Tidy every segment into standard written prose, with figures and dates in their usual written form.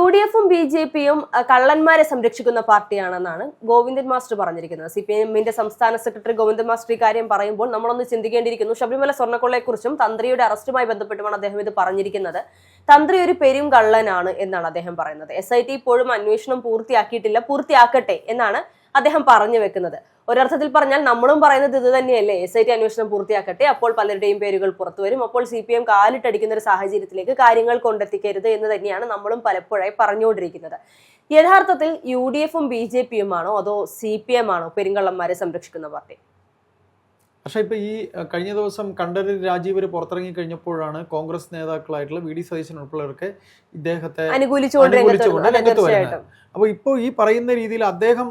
UDF-ഉം BJP-യും കള്ളന്മാരെ സംരക്ഷിക്കുന്ന പാർട്ടിയാണെന്നാണ് ഗോവിന്ദൻ മാസ്റ്റർ പറഞ്ഞിരിക്കുന്നത്. CPM-ന്റെ സംസ്ഥാന സെക്രട്ടറി ഗോവിന്ദൻ മാസ്റ്റർ ഇക്കാര്യം പറയുമ്പോൾ നമ്മളൊന്ന് ചിന്തിക്കേണ്ടിയിരിക്കുന്നു. ശബരിമല സ്വർണ്ണക്കൊള്ളയെക്കുറിച്ചും തന്ത്രിയുടെ അറസ്റ്റുമായി ബന്ധപ്പെട്ടുമാണ് അദ്ദേഹം ഇത് പറഞ്ഞിരിക്കുന്നത്. തന്ത്രി ഒരു പെരും കള്ളനാണ് എന്നാണ് അദ്ദേഹം പറയുന്നത്. SIT ഇപ്പോഴും അന്വേഷണം പൂർത്തിയാക്കിയിട്ടില്ല, പൂർത്തിയാക്കട്ടെ എന്നാണ് അദ്ദേഹം പറഞ്ഞു വെക്കുന്നത്. ഒരർത്ഥത്തിൽ പറഞ്ഞാൽ നമ്മളും പറയുന്നത് ഇത് തന്നെയല്ലേ, SIT അന്വേഷണം പൂർത്തിയാക്കട്ടെ, അപ്പോൾ പലരുടെയും പേരുകൾ പുറത്തു വരും, അപ്പോൾ CPM കാലിട്ടടിക്കുന്ന ഒരു സാഹചര്യത്തിലേക്ക് കാര്യങ്ങൾ കൊണ്ടെത്തിക്കരുത് എന്ന് തന്നെയാണ് നമ്മളും പലപ്പോഴായി പറഞ്ഞുകൊണ്ടിരിക്കുന്നത്. യഥാർത്ഥത്തിൽ UDF-ഉം BJP-യുമാണോ അതോ CPM ആണോ പെരുങ്കള്ളന്മാരെ സംരക്ഷിക്കുന്ന പാർട്ടി? പക്ഷേ ഇപ്പൊ ഈ കഴിഞ്ഞ ദിവസം കണ്ഠരര് രാജീവര് പുറത്തിറങ്ങി കഴിഞ്ഞപ്പോഴാണ് കോൺഗ്രസ് നേതാക്കളായിട്ടുള്ള VD സതീശൻ ഉൾപ്പെടെയൊക്കെ ഇദ്ദേഹത്തെ അനുകൂലിച്ചുകൊണ്ട് രംഗത്ത് വരുന്നത്. അപ്പൊ ഇപ്പോൾ ഈ പറയുന്ന രീതിയിൽ അദ്ദേഹം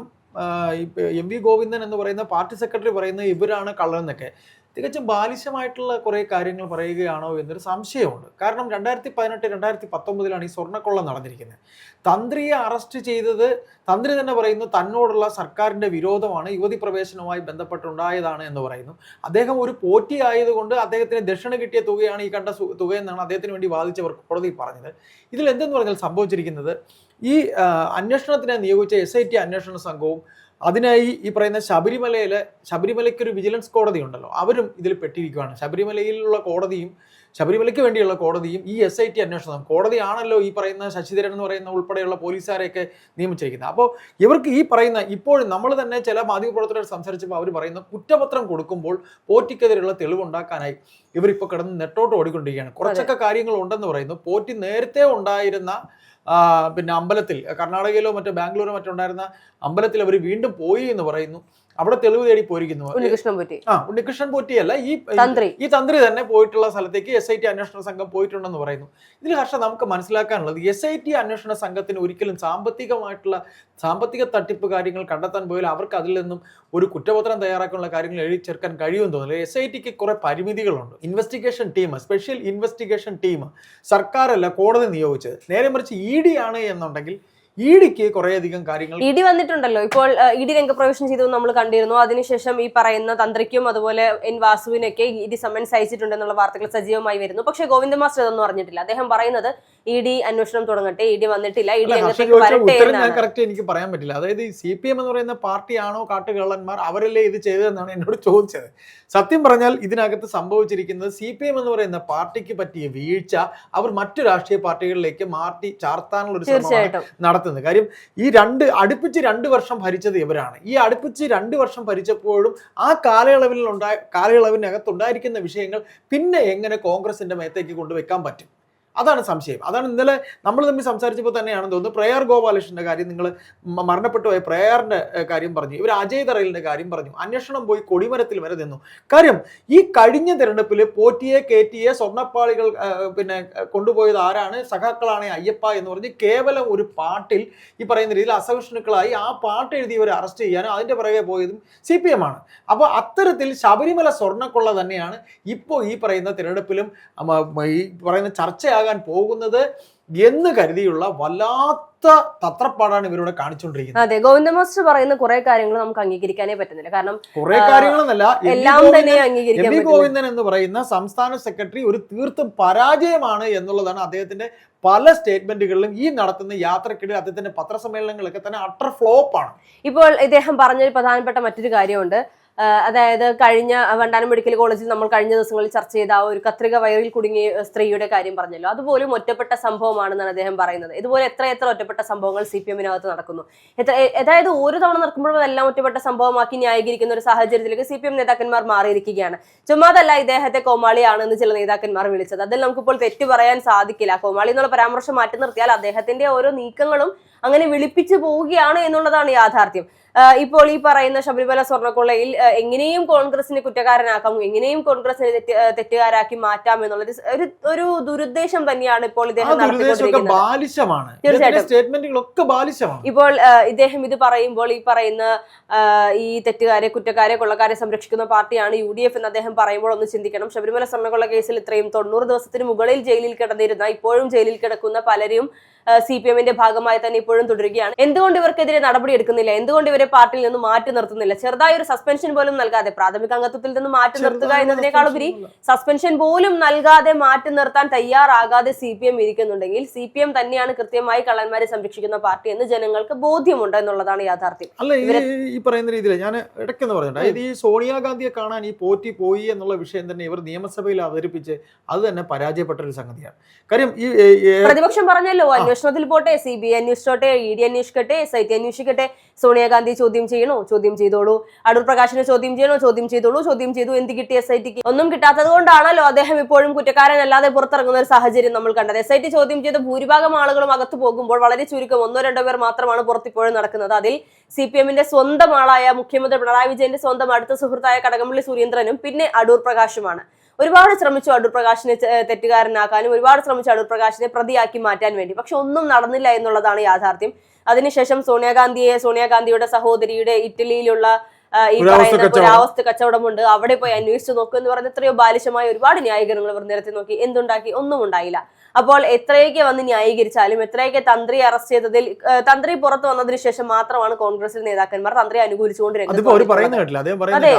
MV ഗോവിന്ദൻ എന്ന് പറയുന്ന പാർട്ടി സെക്രട്ടറി പറയുന്ന ഇവരാണ് കള്ളനെന്നൊക്കെ തികച്ചും ബാലിശമായിട്ടുള്ള കുറെ കാര്യങ്ങൾ പറയുകയാണോ എന്നൊരു സംശയമുണ്ട്. കാരണം 2018, 2019 ഈ സ്വർണ്ണക്കൊള്ള നടന്നിരിക്കുന്നത്. തന്ത്രിയെ അറസ്റ്റ് ചെയ്തത് തന്ത്രി തന്നെ പറയുന്നു തന്നോടുള്ള സർക്കാരിന്റെ വിരോധമാണ്, യുവതി പ്രവേശനവുമായി ബന്ധപ്പെട്ടുണ്ടായതാണ് എന്ന് പറയുന്നു. അദ്ദേഹം ഒരു പോറ്റി ആയതുകൊണ്ട് അദ്ദേഹത്തിന് ദക്ഷിണ കിട്ടിയ തുകയാണ് ഈ കണ്ട തുകയെന്നാണ് അദ്ദേഹത്തിന് വേണ്ടി വാദിച്ചവർ കോടതി പറഞ്ഞത്. ഇതിൽ എന്തെന്ന് പറഞ്ഞാൽ സംഭവിച്ചിരിക്കുന്നത്, ഈ അന്വേഷണത്തിനെ നിയോഗിച്ച SIT അന്വേഷണ സംഘവും അതിനായി ഈ പറയുന്ന ശബരിമലയ്ക്ക് ഒരു വിജിലൻസ് കോടതി ഉണ്ടല്ലോ, അവരും ഇതിൽ പെട്ടിരിക്കുകയാണ്. ശബരിമലയിലുള്ള കോടതിയും ശബരിമലയ്ക്ക് വേണ്ടിയുള്ള കോടതിയും ഈ SIT അന്വേഷണം കോടതിയാണല്ലോ ഈ പറയുന്ന ശശിധരൻ എന്ന് പറയുന്ന ഉൾപ്പെടെയുള്ള പോലീസുകാരെയൊക്കെ നിയമിച്ചിരിക്കുന്നത്. അപ്പോൾ ഇവർക്ക് ഈ പറയുന്ന ഇപ്പോഴും നമ്മൾ തന്നെ ചില മാധ്യമപ്രവർത്തകർ സംസാരിച്ചപ്പോൾ അവർ പറയുന്ന കുറ്റപത്രം കൊടുക്കുമ്പോൾ പോറ്റിക്കെതിരെയുള്ള തെളിവുണ്ടാക്കാനായി ഇവരിപ്പോൾ കിടന്ന് നെട്ടോട്ട് ഓടിക്കൊണ്ടിരിക്കുകയാണ്. കുറച്ചൊക്കെ കാര്യങ്ങൾ ഉണ്ടെന്ന് പറയുന്നു. പോറ്റി നേരത്തെ ഉണ്ടായിരുന്ന പിന്നെ അമ്പലത്തിൽ, കർണാടകയിലോ മറ്റോ ബാംഗ്ലൂരോ മറ്റോ ഉണ്ടായിരുന്ന അമ്പലത്തിൽ അവർ വീണ്ടും പോയി എന്ന് പറയുന്നു. അവിടെ തെളിവ് തേടി പോയിരിക്കുന്നു. ഉണ്ണികൃഷ്ണൻ പോറ്റിയല്ല, ഈ തന്ത്രി തന്നെ പോയിട്ടുള്ള സ്ഥലത്തേക്ക് SIT അന്വേഷണ സംഘം പോയിട്ടുണ്ടെന്ന് പറയുന്നു. ഇതിൽ ഹർഷ നമുക്ക് മനസ്സിലാക്കാനുള്ളത്, SIT അന്വേഷണ സംഘത്തിന് ഒരിക്കലും സാമ്പത്തിക തട്ടിപ്പ് കാര്യങ്ങൾ കണ്ടെത്താൻ പോയാൽ അവർക്ക് അതിൽ നിന്നും ഒരു കുറ്റപത്രം തയ്യാറാക്കാനുള്ള കാര്യങ്ങൾ എഴുതി ചേർക്കാൻ കഴിയുമെന്ന് തോന്നുന്നില്ല. SITക്ക് കുറെ പരിമിതികളുണ്ട്. Investigation team, special investigation team സർക്കാരല്ല കോടതി നിയോഗിച്ചത്. നേരെ മറിച്ച് ED ആണ് എന്നുണ്ടെങ്കിൽ EDക്ക് കുറേയധികം കാര്യങ്ങൾ ED വന്നിട്ടുണ്ടല്ലോ. ഇപ്പോൾ ED രംഗപ്രവേശനം ചെയ്തു നമ്മൾ കണ്ടിരുന്നു. അതിനുശേഷം ഈ പറയുന്ന തന്ത്രിക്കും അതുപോലെ N വാസുവിനൊക്കെ ED സമ്മൻസ് അയച്ചിട്ടുണ്ടെന്നുള്ള വാർത്തകൾ സജീവമായി വരുന്നു. പക്ഷേ ഗോവിന്ദ മാസ്റ്റർ ഇതൊന്നും അറിഞ്ഞിട്ടില്ല. അദ്ദേഹം പറയുന്നത് ED അന്വേഷണം തുടങ്ങട്ടെ, ED വന്നിട്ടില്ല, ED കറക്റ്റ് എനിക്ക് പറയാൻ പറ്റില്ല. അതായത് CPM എന്ന് പറയുന്ന പാർട്ടിയാണോ കാട്ടുകള്ളന്മാർ, അവരല്ലേ ഇത് ചെയ്തതെന്നാണ് എന്നോട് ചോദിച്ചത്. സത്യം പറഞ്ഞാൽ ഇതിനകത്ത് സംഭവിച്ചിരിക്കുന്നത് CPM എന്ന് പറയുന്ന പാർട്ടിക്ക് പറ്റിയ വീഴ്ച അവർ മറ്റു രാഷ്ട്രീയ പാർട്ടികളിലേക്ക് മാറ്റി ചാർത്താനുള്ള ഒരു ശ്രമമാണ് നടത്തുന്നത്. കാര്യം ഈ അടുപ്പിച്ച് 2 വർഷം ഭരിച്ചത് ഇവരാണ്. ഈ അടുപ്പിച്ച് 2 വർഷം ഭരിച്ചപ്പോഴും ആ കാലയളവിനകത്തുണ്ടായിരിക്കുന്ന വിഷയങ്ങൾ പിന്നെ എങ്ങനെ കോൺഗ്രസിന്റെ മേത്തേക്ക് കൊണ്ടുവെക്കാൻ പറ്റും? അതാണ് സംശയം. അതാണ് ഇന്നലെ നമ്മൾ തമ്മിൽ സംസാരിച്ചപ്പോൾ തന്നെയാണെന്ന് തോന്നുന്നു. പ്രയാർ ഗോപാലകൃഷ്ണന്റെ കാര്യം, നിങ്ങൾ മരണപ്പെട്ടു പോയ പ്രയാറിന്റെ കാര്യം പറഞ്ഞു, ഇവർ അജയ് തറയിലിന്റെ കാര്യം പറഞ്ഞു, അന്വേഷണം പോയി കൊടിമരത്തിൽ വരെ നിന്നു. കാര്യം ഈ കഴിഞ്ഞ തെരഞ്ഞെടുപ്പിൽ പോറ്റിയെ കയറ്റിയെ സ്വർണ്ണപ്പാളികൾ പിന്നെ കൊണ്ടുപോയത് ആരാണ്? സഖാക്കളാണ് അയ്യപ്പ എന്ന് പറഞ്ഞ് കേവലം ഒരു പാട്ടിൽ ഈ പറയുന്ന രീതിയിൽ അസഹിഷ്ണുക്കളായി ആ പാട്ട് എഴുതിയവരെ അറസ്റ്റ് ചെയ്യാനും അതിന്റെ പിറകെ പോയതും CPM ആണ്. അപ്പോൾ അത്തരത്തിൽ ശബരിമല സ്വർണ്ണക്കൊള്ള തന്നെയാണ് ഇപ്പോൾ ഈ പറയുന്ന തെരഞ്ഞെടുപ്പിലും ഈ പറയുന്ന ചർച്ചയാകാൻ പോകുന്നത് എന്ന് കരുതിയുള്ള വല്ലാത്ത തത്രപ്പാടാണ് ഇവരോട് കാണിച്ചുകൊണ്ടിരിക്കുന്നത്. അതെ, ഗോവിന്ദ മാസ്റ്റർ പറയുന്ന കുറെ കാര്യങ്ങൾ നമുക്ക് അംഗീകരിക്കാനേ പറ്റുന്നില്ല. കാരണം കുറെ കാര്യങ്ങളെന്നല്ല, എല്ലാം തന്നെ അംഗീകരിക്കാൻ MV ഗോവിന്ദൻ എന്ന് പറയുന്ന സംസ്ഥാന സെക്രട്ടറി ഒരു തീർത്തും പരാജയമാണ് എന്നുള്ളതാണ് അദ്ദേഹത്തിന്റെ പല സ്റ്റേറ്റ്മെന്റുകളിലും ഈ നടത്തുന്ന യാത്രക്കിടെ അദ്ദേഹത്തിന്റെ പത്രസമ്മേളനങ്ങളൊക്കെ തന്നെ അട്ടർ ഫ്ലോപ്പാണ്. ഇപ്പോൾ ഇദ്ദേഹം പറഞ്ഞൊരു പ്രധാനപ്പെട്ട മറ്റൊരു കാര്യമുണ്ട്. അതായത് കഴിഞ്ഞ വണ്ടാനം മെഡിക്കൽ കോളേജിൽ നമ്മൾ കഴിഞ്ഞ ദിവസങ്ങളിൽ ചർച്ച ചെയ്ത ആ ഒരു കത്രിക വയറിൽ കുടുങ്ങിയ സ്ത്രീയുടെ കാര്യം പറഞ്ഞല്ലോ, അതുപോലും ഒറ്റപ്പെട്ട സംഭവമാണെന്നാണ് അദ്ദേഹം പറയുന്നത്. ഇതുപോലെ എത്ര ഒറ്റപ്പെട്ട സംഭവങ്ങൾ CPM-നകത്ത് നടക്കുന്നു. അതായത് ഓരോ തവണ നടക്കുമ്പോഴും അതെല്ലാം ഒറ്റപ്പെട്ട സംഭവമാക്കി ന്യായീകരിക്കുന്ന ഒരു സാഹചര്യത്തിലേക്ക് CPM നേതാക്കന്മാർ മാറിയിരിക്കുകയാണ്. ചുമ്മാതല്ല ഇദ്ദേഹത്തെ കോമാളിയാണെന്ന് ചില നേതാക്കന്മാർ വിളിച്ചത്. അതിൽ നമുക്കിപ്പോൾ തെറ്റ് പറയാൻ സാധിക്കില്ല. കോമാളി എന്നുള്ള പരാമർശം മാറ്റി നിർത്തിയാൽ അദ്ദേഹത്തിന്റെ ഓരോ നീക്കങ്ങളും അങ്ങനെ വിളിപ്പിച്ചു പോവുകയാണ് എന്നുള്ളതാണ് യാഥാർത്ഥ്യം. ഇപ്പോൾ ഈ പറയുന്ന ശബരിമല സ്വർണ്ണക്കൊള്ളയിൽ എങ്ങനെയും കോൺഗ്രസിനെ കുറ്റക്കാരനാക്കാം, എങ്ങനെയും കോൺഗ്രസിനെ തെറ്റുകാരാക്കി മാറ്റാം എന്നുള്ളത് ഒരു ദുരുദ്ദേശം തന്നെയാണ് ഇപ്പോൾ ഇദ്ദേഹം നടത്തിക്കൊണ്ടിരിക്കുന്നത്. ഇപ്പോൾ ഇദ്ദേഹം ഇത് പറയുമ്പോൾ ഈ പറയുന്ന ഈ തെറ്റുകാരെ, കുറ്റക്കാരെ, കൊള്ളക്കാരെ സംരക്ഷിക്കുന്ന പാർട്ടിയാണ് UDF എന്ന് അദ്ദേഹം പറയുമ്പോൾ ഒന്ന് ചിന്തിക്കണം. ശബരിമല സ്വർണ്ണക്കൊള്ള കേസിൽ ഇത്രയും 90 ദിവസത്തിന് മുകളിൽ ജയിലിൽ കിടന്നിരുന്ന, ഇപ്പോഴും ജയിലിൽ കിടക്കുന്ന പലരും CPM-ന്റെ ഭാഗമായി തന്നെ ഇപ്പോഴും തുടരുകയാണ്. എന്തുകൊണ്ട് ഇവർക്കെതിരെ നടപടി എടുക്കുന്നില്ല? എന്തുകൊണ്ട് ഇവരെ ഇവരെ പാർട്ടിയിൽ നിന്ന് മാറ്റി നിർത്തുന്നില്ല. ചെറുതായ ഒരു സസ്പെൻഷൻ പോലും നൽകാതെ, പ്രാഥമിക അംഗത്വത്തിൽ നിന്ന് മാറ്റി നിർത്തുക എന്നതിനേക്കാളുപരി സസ്പെൻഷൻ പോലും നൽകാതെ മാറ്റി നിർത്താൻ തയ്യാറാകാതെ CPM ഇരിക്കുന്നുണ്ടെങ്കിൽ CPM തന്നെയാണ് കൃത്യമായി കള്ളന്മാരെ സംരക്ഷിക്കുന്ന പാർട്ടി എന്ന് ജനങ്ങൾക്ക് ബോധ്യമുണ്ട് എന്നുള്ളതാണ് യാഥാർത്ഥ്യം. അല്ല, ഈ പറയുന്ന രീതിയിൽ ഞാൻ ഇടയ്ക്കെന്ന് പറഞ്ഞിട്ടുണ്ട്, അതായത് ഈ സോണിയാഗാന്ധിയെ കാണാൻ ഈ പോറ്റി പോയി എന്നുള്ള വിഷയം തന്നെ ഇവർ നിയമസഭയിൽ അവതരിപ്പിച്ച് അത് തന്നെ പരാജയപ്പെട്ട ഒരു സംഗതിയാണ്. കാര്യം ഈ പ്രതിപക്ഷം പറഞ്ഞല്ലോ, അന്വേഷണത്തിൽ പോട്ടെ, CBI അന്വേഷിച്ചോട്ടെ, ED അന്വേഷിക്കട്ടെ, SIT അന്വേഷിക്കട്ടെ, സോണിയാഗാന്ധി ചോദ്യം ചെയ്യണോ, ചോദ്യം ചെയ്തോളൂ, അടൂർ പ്രകാശിനെ ചോദ്യം ചെയ്യണോ, ചോദ്യം ചെയ്തോളൂ, ചോദ്യം ചെയ്തു, എന്ത് കിട്ടി SITക്ക്? ഒന്നും കിട്ടാത്തത് കൊണ്ടാണല്ലോ അദ്ദേഹം ഇപ്പോഴും കുറ്റക്കാരനല്ലാതെ പുറത്തിറങ്ങുന്ന ഒരു സാഹചര്യം നമ്മൾ കണ്ടത്. SIT ചോദ്യം ചെയ്ത ഭൂരിഭാഗം ആളുകളും അകത്ത് പോകുമ്പോൾ വളരെ ചുരുക്കം 1-2 പേർ മാത്രമാണ് പുറത്തിപ്പോഴും നടക്കുന്നത്. അതിൽ CPMന്റെ സ്വന്തം ആളായ മുഖ്യമന്ത്രി പിണറായി വിജയന്റെ സ്വന്തം അടുത്ത സുഹൃത്തായ കടകംപള്ളി സുരേന്ദ്രനും പിന്നെ അടൂർ പ്രകാശുമാണ്. ഒരുപാട് ശ്രമിച്ചു അടൂർ പ്രകാശിനെ തെറ്റുകാരനാക്കാനും, ഒരുപാട് ശ്രമിച്ചു അടൂർ പ്രകാശിനെ പ്രതിയാക്കി മാറ്റാൻ വേണ്ടി. പക്ഷെ ഒന്നും നടന്നില്ല എന്നുള്ളതാണ് യാഥാർത്ഥ്യം. അതിനുശേഷം സോണിയാഗാന്ധിയുടെ സഹോദരിയുടെ ഇറ്റലിയിലുള്ള ഈ പറയുന്ന പുരാവസ്തു കച്ചവടമുണ്ട്, അവിടെ പോയി അന്വേഷിച്ചു നോക്കൂ എന്ന് പറഞ്ഞ എത്രയോ ബാലിശമായ ഒരുപാട് ന്യായീകരണങ്ങൾ അവർ നിരത്തി നോക്കി. എന്തുണ്ടാക്കി? ഒന്നും ഉണ്ടായില്ല. അപ്പോൾ എത്രയൊക്കെ വന്ന് ന്യായീകരിച്ചാലും, എത്രയൊക്കെ തന്ത്രി അറസ്റ്റ് ചെയ്തതിൽ, തന്ത്രി പുറത്തു വന്നതിന് ശേഷം മാത്രമാണ് കോൺഗ്രസിലെ നേതാക്കന്മാർ തന്ത്രിയെ അനുകൂലിച്ചുകൊണ്ട്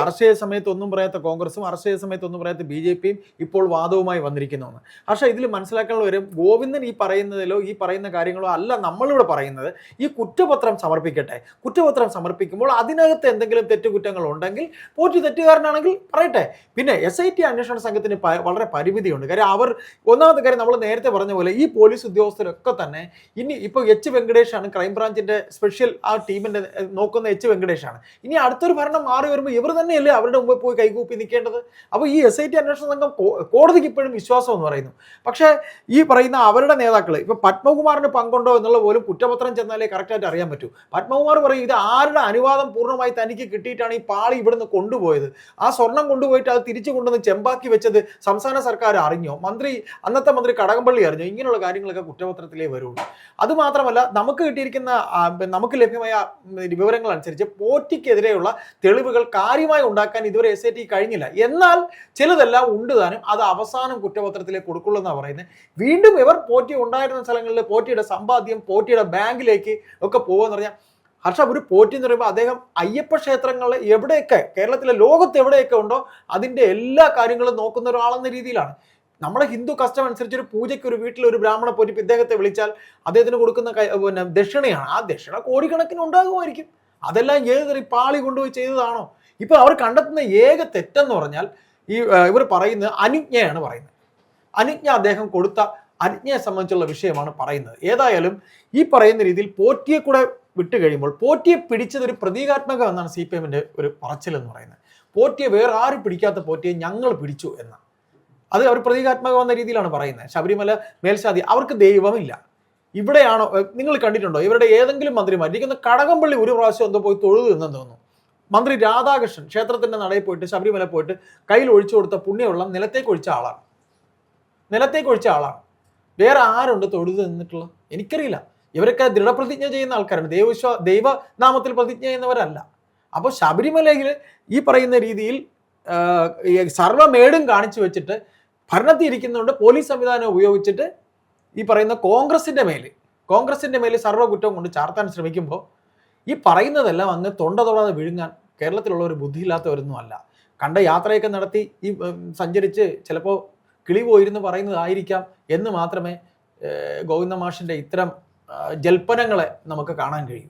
അറസ്റ്റ് ചെയ്ത സമയത്ത് ഒന്നും പറയാത്ത കോൺഗ്രസും അറസ്റ്റ് ചെയ്ത സമയത്ത് ഒന്നും പറയാത്ത BJPയും ഇപ്പോൾ വാദവുമായി വന്നിരിക്കുന്നു. പക്ഷേ ഇതിൽ മനസ്സിലാക്കാനുള്ള ഒരു ഗോവിന്ദൻ ഈ പറയുന്നതിലോ ഈ പറയുന്ന കാര്യങ്ങളോ അല്ല നമ്മളിവിടെ പറയുന്നത്. ഈ കുറ്റപത്രം സമർപ്പിക്കട്ടെ, കുറ്റപത്രം സമർപ്പിക്കുമ്പോൾ അതിനകത്ത് എന്തെങ്കിലും തെറ്റുകുറ്റങ്ങൾ ഉണ്ടെങ്കിൽ പോറ്റി തെറ്റുകാരനാണെങ്കിൽ പറയട്ടെ. പിന്നെ SIT അന്വേഷണ സംഘത്തിന് വളരെ പരിമിതിയുണ്ട്. കാര്യം അവർ ഒന്നാമത്തെ കാര്യം നമ്മൾ നേരത്തെ പറഞ്ഞ പോലെ ഈ പോലീസ് ഉദ്യോഗസ്ഥരൊക്കെ തന്നെ ഇനി ഇപ്പോൾ H. വെങ്കടേഷാണ് ക്രൈംബ്രാഞ്ചിന്റെ സ്പെഷ്യൽ ആ ടീമിന്റെ നോക്കുന്ന H. വെങ്കടേഷാണ്. ഇനി അടുത്തൊരു ഭരണം മാറി വരുമ്പോൾ ഇവർ തന്നെയല്ലേ അവരുടെ മുമ്പ് പോയി കൈകൂപ്പി നിൽക്കേണ്ടത്? അപ്പോൾ ഈ SIT അന്വേഷണ സംഘം കോടതിക്ക് ഇപ്പോഴും വിശ്വാസം എന്ന് പറയുന്നു. പക്ഷേ ഈ പറയുന്ന അവരുടെ നേതാക്കൾ ഇപ്പൊ പത്മകുമാറിന് പങ്കുണ്ടോ എന്നുള്ള പോലും കുറ്റപത്രം ചെന്നാലേ കറക്റ്റായിട്ട് അറിയാൻ പറ്റൂ. പത്മകുമാർ പറയും ഇത് ആരുടെ അനുവാദം പൂർണ്ണമായി തനിക്ക് കിട്ടിയിട്ടാണ് ഈ പാളി ഇവിടുന്ന് കൊണ്ടുപോയത്, ആ സ്വർണം കൊണ്ടുപോയിട്ട് അത് തിരിച്ചു കൊണ്ടുവന്ന് ചെമ്പാക്കി വെച്ചത് സംസ്ഥാന സർക്കാർ അറിഞ്ഞോ, അന്നത്തെ മന്ത്രി കടകംപള്ളി അറിഞ്ഞോ? ഇങ്ങനെയുള്ള കാര്യങ്ങളൊക്കെ കുറ്റപത്രത്തിലേ വരുള്ളൂ. അതുമാത്രമല്ല, നമുക്ക് കിട്ടിയിരിക്കുന്ന നമുക്ക് ലഭ്യമായ വിവരങ്ങൾ അനുസരിച്ച് പോറ്റിക്കെതിരെയുള്ള തെളിവുകൾ കാര്യമായി ഉണ്ടാക്കാൻ ഇതുവരെ SIT കഴിഞ്ഞില്ല. എന്നാൽ ചിലതെല്ലാം ഉണ്ട് താനും, അത് അവസാനം കുറ്റപത്രത്തിലേക്ക് കൊടുക്കുള്ളൂ എന്നാണ് പറയുന്നത്. വീണ്ടും ഇവർ പോറ്റി ഉണ്ടായിരുന്ന സ്ഥലങ്ങളിൽ പോറ്റിയുടെ സമ്പാദ്യം പോറ്റിയുടെ ബാങ്കിലേക്ക് ഒക്കെ പോകുമെന്ന് പറഞ്ഞാൽ, ഒരു പോറ്റി എന്ന് പറയുമ്പോൾ അദ്ദേഹം അയ്യപ്പ ക്ഷേത്രങ്ങളിൽ എവിടെയൊക്കെ കേരളത്തിലെ ലോകത്ത് എവിടെയൊക്കെ ഉണ്ടോ അതിൻ്റെ എല്ലാ കാര്യങ്ങളും നോക്കുന്ന ഒരാളെന്ന രീതിയിലാണ്. നമ്മുടെ ഹിന്ദു കസ്റ്റം അനുസരിച്ച് ഒരു പൂജയ്ക്ക് ഒരു വീട്ടിൽ ഒരു ബ്രാഹ്മണ പോറ്റി ഇദ്ദേഹത്തെ വിളിച്ചാൽ അദ്ദേഹത്തിന് കൊടുക്കുന്ന ദക്ഷിണയാണ്. ആ ദക്ഷിണ കോടിക്കണക്കിന് ഉണ്ടാകുമായിരിക്കും. അതെല്ലാം ഏത് പാളി കൊണ്ടുപോയി ചെയ്തതാണോ? ഇപ്പൊ അവർ കണ്ടെത്തുന്ന ഏക തെറ്റെന്ന് പറഞ്ഞാൽ ഇവർ പറയുന്നത് അനുജ്ഞയാണ് പറയുന്നത്. അനുജ്ഞ അദ്ദേഹം കൊടുത്ത അനുജ്ഞയെ സംബന്ധിച്ചുള്ള വിഷയമാണ് പറയുന്നത്. ഏതായാലും ഈ പറയുന്ന രീതിയിൽ പോറ്റിയെ കൂടെ വിട്ടു കഴിയുമ്പോൾ പോറ്റിയെ പിടിച്ചത് ഒരു പ്രതീകാത്മകം എന്നാണ് CPMന്റെ ഒരു പറച്ചിൽ എന്ന് പറയുന്നത്. പോറ്റിയെ വേറെ ആരും പിടിക്കാത്ത പോറ്റിയെ ഞങ്ങൾ പിടിച്ചു എന്ന അത് അവർ പ്രതീകാത്മകമെന്ന രീതിയിലാണ് പറയുന്നത്. ശബരിമല മേൽശാന്തി അവർക്ക് ദൈവമില്ല. ഇവിടെയാണോ നിങ്ങൾ കണ്ടിട്ടുണ്ടോ ഇവരുടെ ഏതെങ്കിലും മന്ത്രിമാർ ഇരിക്കുന്ന കടകംപള്ളി ഒരു പ്രാവശ്യം എന്തോ പോയി തൊഴുതു എന്നു തോന്നുന്നു. മന്ത്രി രാധാകൃഷ്ണൻ ക്ഷേത്രത്തിന്റെ നടയിൽ പോയിട്ട് ശബരിമല പോയിട്ട് കയ്യിൽ ഒഴിച്ചു കൊടുത്ത പുണ്യവെള്ളം നിലത്തേക്ക് ഒഴിച്ച ആളാണ്. വേറെ ആരുണ്ട് തൊഴുതു നിന്നിട്ടുള്ളത്? എനിക്കറിയില്ല. ഇവരൊക്കെ ദൃഢപ്രതിജ്ഞ ചെയ്യുന്ന ആൾക്കാരാണ്, ദൈവനാമത്തിൽ പ്രതിജ്ഞ ചെയ്യുന്നവരല്ല. അപ്പോൾ ശബരിമലയിൽ ഈ പറയുന്ന രീതിയിൽ സർവ്വമേടും കാണിച്ചു വെച്ചിട്ട് ഭരണത്തിൽ ഇരിക്കുന്നുണ്ട് പോലീസ് സംവിധാനം ഉപയോഗിച്ചിട്ട് ഈ പറയുന്ന കോൺഗ്രസിന്റെ മേൽ സർവ്വകുറ്റവും കൊണ്ട് ചാർത്താൻ ശ്രമിക്കുമ്പോൾ ഈ പറയുന്നതെല്ലാം അങ്ങ് തൊടാതെ വിഴുങ്ങാൻ കേരളത്തിലുള്ള ഒരു ബുദ്ധിയില്ലാത്തവരൊന്നും അല്ല. കണ്ട യാത്രയൊക്കെ നടത്തി ഈ സഞ്ചരിച്ച് ചിലപ്പോൾ കിളി പോയിരുന്ന് പറയുന്നതായിരിക്കാം എന്ന് മാത്രമേ ഗോവിന്ദ മാഷിന്റെ ഇത്തരം ജൽപ്പനങ്ങളെ നമുക്ക് കാണാൻ കഴിയൂ.